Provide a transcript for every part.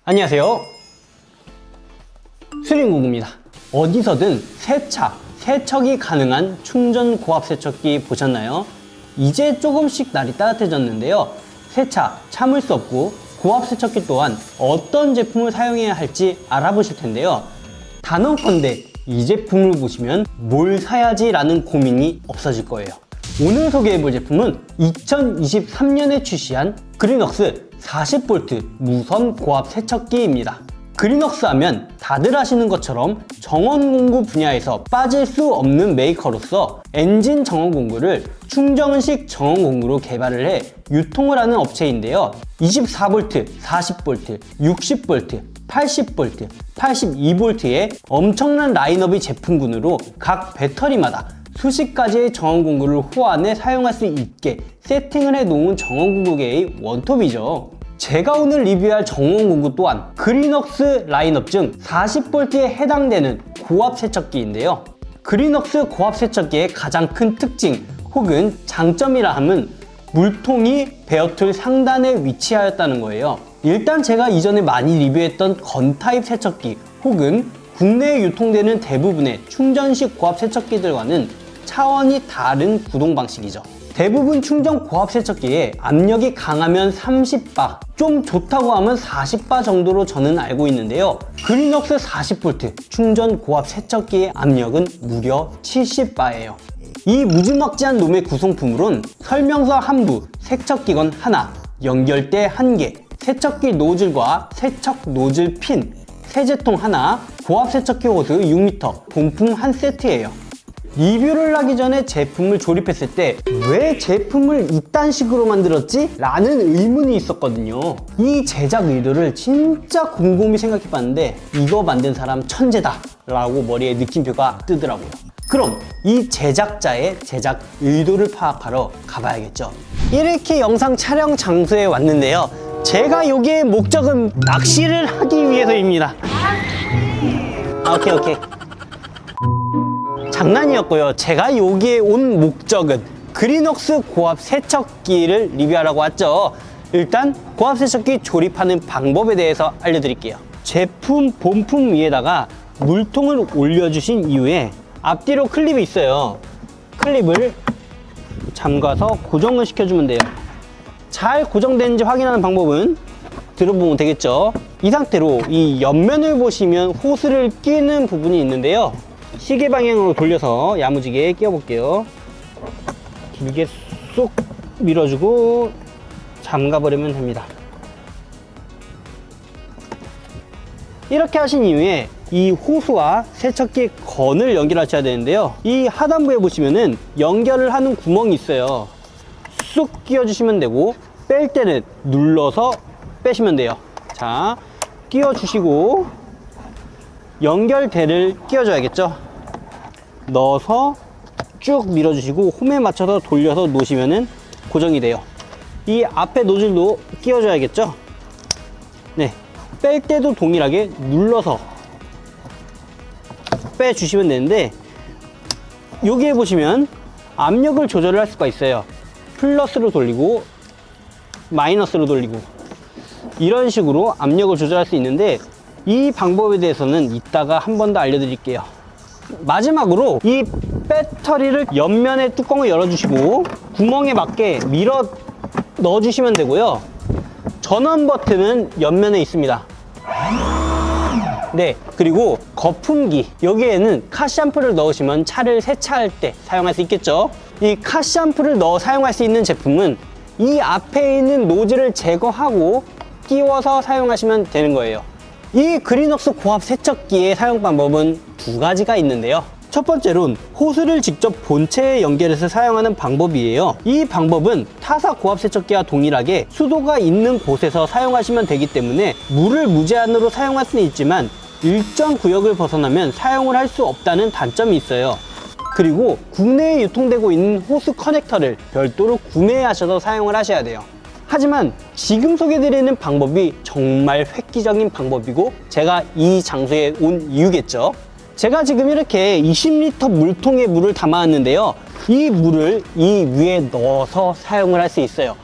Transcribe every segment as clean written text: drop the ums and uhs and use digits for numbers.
안녕하세요. 수린공구입니다. 어디서든 세척이 가능한 충전 고압 세척기 보셨나요? 이제 조금씩 날이 따뜻해졌는데요. 세차 참을 수 없고 고압 세척기 또한 어떤 제품을 사용해야 할지 알아보실 텐데요. 단언컨대 이 제품을 보시면 뭘 사야지 라는 고민이 없어질 거예요. 오늘 소개해볼 제품은 2023년에 출시한 그린웍스 40V 무선 고압 세척기입니다. 그린웍스 하면 다들 아시는 것처럼 정원 공구 분야에서 빠질 수 없는 메이커로서 엔진 정원 공구를 충전식 정원 공구로 개발을 해 유통을 하는 업체인데요. 24V, 40V, 60V, 80V, 82V의 엄청난 라인업의 제품군으로 각 배터리마다 수십 가지의 정원 공구를 호환해 사용할 수 있게 세팅을 해 놓은 정원 공구계의 원톱이죠. 제가 오늘 리뷰할 정원 공구 또한 그린웍스 라인업 중 40V에 해당되는 고압 세척기인데요. 그린웍스 고압 세척기의 가장 큰 특징 혹은 장점이라 함은 물통이 베어툴 상단에 위치하였다는 거예요. 일단 제가 이전에 많이 리뷰했던 건타입 세척기 혹은 국내에 유통되는 대부분의 충전식 고압 세척기들과는 차원이 다른 구동 방식이죠. 대부분 충전 고압 세척기에 압력이 강하면 30바, 좀 좋다고 하면 40바 정도로 저는 알고 있는데요. 그린웍스 40V 충전 고압 세척기의 압력은 무려 70바예요. 이 무지막지한 놈의 구성품으로는 설명서 한부, 세척기건 하나, 연결대 1개, 세척기 노즐과 세척 노즐 핀, 세제통 하나, 고압 세척기 호스 6m, 본품 한 세트예요. 리뷰를 하기 전에 제품을 조립했을 때 왜 제품을 이딴 식으로 만들었지? 라는 의문이 있었거든요. 이 제작 의도를 진짜 곰곰이 생각해봤는데 이거 만든 사람 천재다 라고 머리에 느낌표가 뜨더라고요. 그럼 이 제작자의 제작 의도를 파악하러 가봐야겠죠. 이렇게 영상 촬영 장소에 왔는데요. 제가 여기에 목적은 낚시를 하기 위해서입니다. 오케이. 장난이었고요. 제가 여기에 온 목적은 그린웍스 고압 세척기를 리뷰하라고 왔죠. 일단 고압 세척기 조립하는 방법에 대해서 알려드릴게요. 제품 본품 위에다가 물통을 올려주신 이후에 앞뒤로 클립이 있어요. 클립을 잠가서 고정을 시켜주면 돼요. 잘 고정되는지 확인하는 방법은 들어보면 되겠죠. 이 상태로 이 옆면을 보시면 호스를 끼는 부분이 있는데요. 시계 방향으로 돌려서 야무지게 끼워 볼게요. 길게 쏙 밀어주고 잠가 버리면 됩니다. 이렇게 하신 이후에 이 호스와 세척기 건을 연결하셔야 되는데요. 이 하단부에 보시면은 연결을 하는 구멍이 있어요. 쑥 끼워 주시면 되고 뺄 때는 눌러서 빼시면 돼요. 자, 끼워 주시고 연결대를 끼워 줘야겠죠. 넣어서 쭉 밀어주시고 홈에 맞춰서 돌려서 놓으시면은 고정이 돼요. 이 앞에 노즐도 끼워줘야겠죠. 네, 뺄 때도 동일하게 눌러서 빼주시면 되는데 여기에 보시면 압력을 조절을 할 수가 있어요. 플러스로 돌리고 마이너스로 돌리고 이런 식으로 압력을 조절할 수 있는데 이 방법에 대해서는 이따가 한 번 더 알려드릴게요. 마지막으로 이 배터리를 옆면에 뚜껑을 열어주시고 구멍에 맞게 밀어 넣어주시면 되고요. 전원 버튼은 옆면에 있습니다. 네, 그리고 거품기, 여기에는 카샴푸를 넣으시면 차를 세차할 때 사용할 수 있겠죠. 이 카샴푸를 넣어 사용할 수 있는 제품은 이 앞에 있는 노즐을 제거하고 끼워서 사용하시면 되는 거예요. 이 그린웍스 고압 세척기의 사용 방법은 두 가지가 있는데요. 첫 번째로는 호스를 직접 본체에 연결해서 사용하는 방법이에요. 이 방법은 타사 고압 세척기와 동일하게 수도가 있는 곳에서 사용하시면 되기 때문에 물을 무제한으로 사용할 수는 있지만 일정 구역을 벗어나면 사용을 할 수 없다는 단점이 있어요. 그리고 국내에 유통되고 있는 호스 커넥터를 별도로 구매하셔서 사용을 하셔야 돼요. 하지만 지금 소개해드리는 방법이 정말 획기적인 방법이고 제가 이 장소에 온 이유겠죠. 제가 지금 이렇게 20리터 물통에 물을 담아왔는데요. 이 물을 이 위에 넣어서 사용을 할 수 있어요.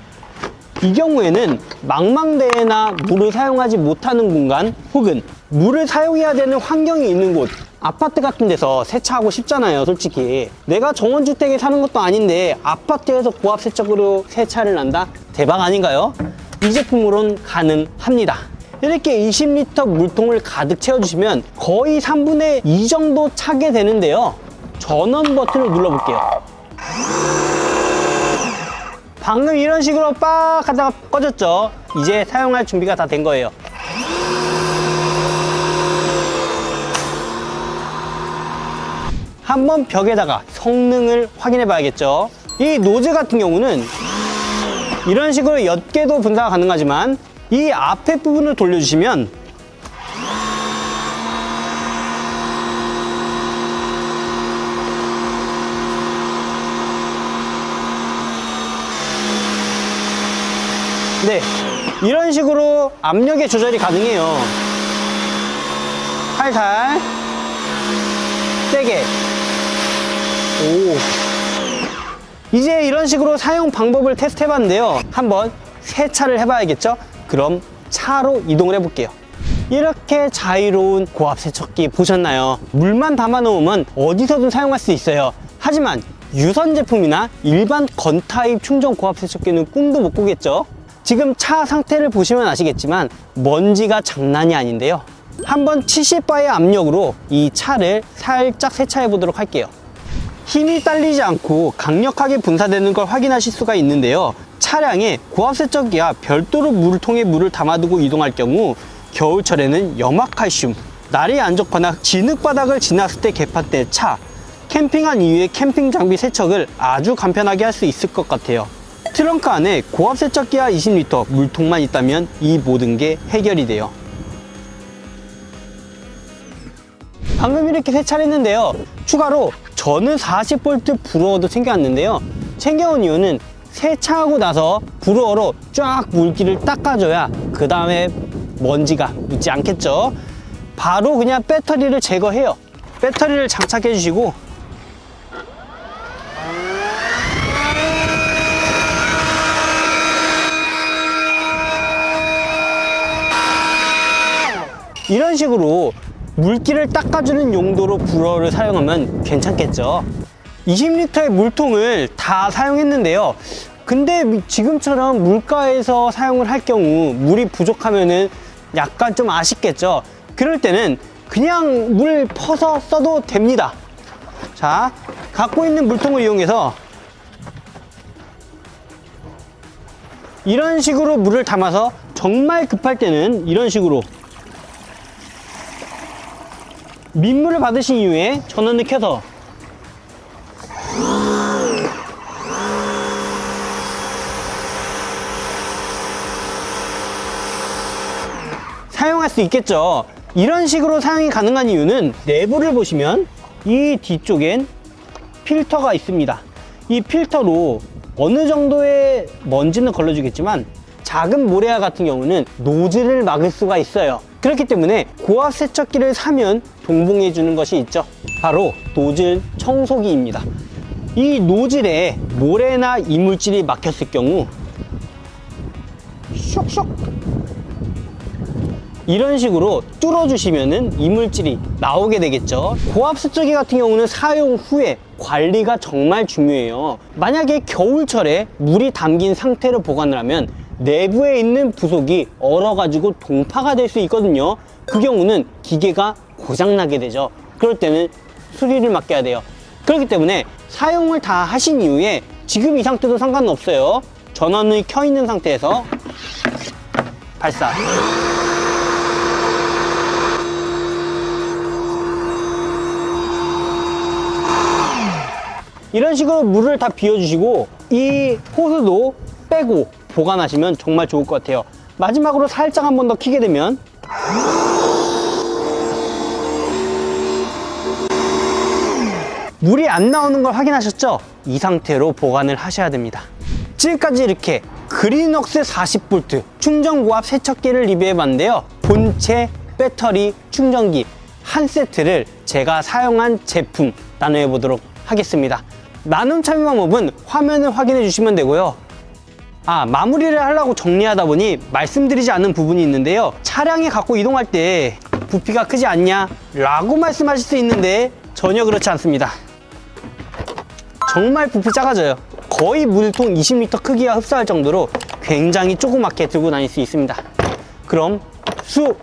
이 경우에는 망망대해나 물을 사용하지 못하는 공간 혹은 물을 사용해야 되는 환경이 있는 곳, 아파트 같은 데서 세차하고 싶잖아요. 솔직히 내가 정원주택에 사는 것도 아닌데 아파트에서 고압세척으로 세차를 한다? 대박 아닌가요? 이 제품으론 가능합니다. 이렇게 20리터 물통을 가득 채워주시면 거의 3분의 2 정도 차게 되는데요. 전원 버튼을 눌러볼게요. 방금 이런 식으로 빡 하다가 꺼졌죠. 이제 사용할 준비가 다 된 거예요. 한번 벽에다가 성능을 확인해 봐야겠죠. 이 노즐 같은 경우는 이런 식으로 옅게도 분사가 가능하지만 이 앞에 부분을 돌려주시면 네, 이런 식으로 압력의 조절이 가능해요. 살살, 세게. 오. 이제 이런 식으로 사용 방법을 테스트 해봤는데요. 한번 세차를 해봐야겠죠? 그럼 차로 이동을 해볼게요. 이렇게 자유로운 고압 세척기 보셨나요? 물만 담아 놓으면 어디서든 사용할 수 있어요. 하지만 유선 제품이나 일반 건 타입 충전 고압 세척기는 꿈도 못 꾸겠죠? 지금 차 상태를 보시면 아시겠지만 먼지가 장난이 아닌데요. 한번 70바의 압력으로 이 차를 살짝 세차해 보도록 할게요. 힘이 딸리지 않고 강력하게 분사되는 걸 확인하실 수가 있는데요. 차량에 고압세척기와 별도로 물통에 물을 담아두고 이동할 경우 겨울철에는 염화칼슘, 날이 안 좋거나 진흙바닥을 지났을 때 개판될 차, 캠핑한 이후에 캠핑 장비 세척을 아주 간편하게 할 수 있을 것 같아요. 트렁크 안에 고압세척기와 20리터 물통만 있다면 이 모든 게 해결이 돼요. 방금 이렇게 세차를 했는데요. 추가로 저는 40V 브루어도 챙겨왔는데요. 챙겨온 이유는 세차하고 나서 브루어로 쫙 물기를 닦아줘야 그 다음에 먼지가 묻지 않겠죠. 바로 그냥 배터리를 제거해요. 배터리를 장착해 주시고 이런 식으로 물기를 닦아주는 용도로 브루어를 사용하면 괜찮겠죠. 20리터의 물통을 다 사용했는데요. 근데 지금처럼 물가에서 사용을 할 경우 물이 부족하면은 약간 좀 아쉽겠죠. 그럴 때는 그냥 물 퍼서 써도 됩니다. 자, 갖고 있는 물통을 이용해서 이런 식으로 물을 담아서 정말 급할 때는 이런 식으로 민물을 받으신 이후에 전원을 켜서 사용할 수 있겠죠. 이런 식으로 사용이 가능한 이유는 내부를 보시면 이 뒤쪽엔 필터가 있습니다. 이 필터로 어느 정도의 먼지는 걸러주겠지만 작은 모래알 같은 경우는 노즐을 막을 수가 있어요. 그렇기 때문에 고압 세척기를 사면 동봉해 주는 것이 있죠. 바로 노즐 청소기입니다. 이 노즐에 모래나 이물질이 막혔을 경우 쇽쇽 이런 식으로 뚫어주시면은 이물질이 나오게 되겠죠. 고압 세척기 같은 경우는 사용 후에 관리가 정말 중요해요. 만약에 겨울철에 물이 담긴 상태로 보관을 하면 내부에 있는 부속이 얼어가지고 동파가 될 수 있거든요. 그 경우는 기계가 고장나게 되죠. 그럴 때는 수리를 맡겨야 돼요. 그렇기 때문에 사용을 다 하신 이후에 지금 이 상태도 상관은 없어요. 전원이 켜 있는 상태에서 발사. 이런 식으로 물을 다 비워주시고 이 호스도 빼고 보관하시면 정말 좋을 것 같아요. 마지막으로 살짝 한 번 더 켜게 되면 물이 안 나오는 걸 확인하셨죠? 이 상태로 보관을 하셔야 됩니다. 지금까지 이렇게 그린웍스 40V 충전고압 세척기를 리뷰해 봤는데요. 본체, 배터리, 충전기 한 세트를 제가 사용한 제품 나눠 보도록 하겠습니다. 나눔 참여 방법은 화면을 확인해 주시면 되고요. 마무리를 하려고 정리하다 보니 말씀드리지 않은 부분이 있는데요. 차량에 갖고 이동할 때 부피가 크지 않냐? 라고 말씀하실 수 있는데 전혀 그렇지 않습니다. 정말 부피 작아져요. 거의 물통 20리터 크기와 흡사할 정도로 굉장히 조그맣게 들고 다닐 수 있습니다. 그럼 수바!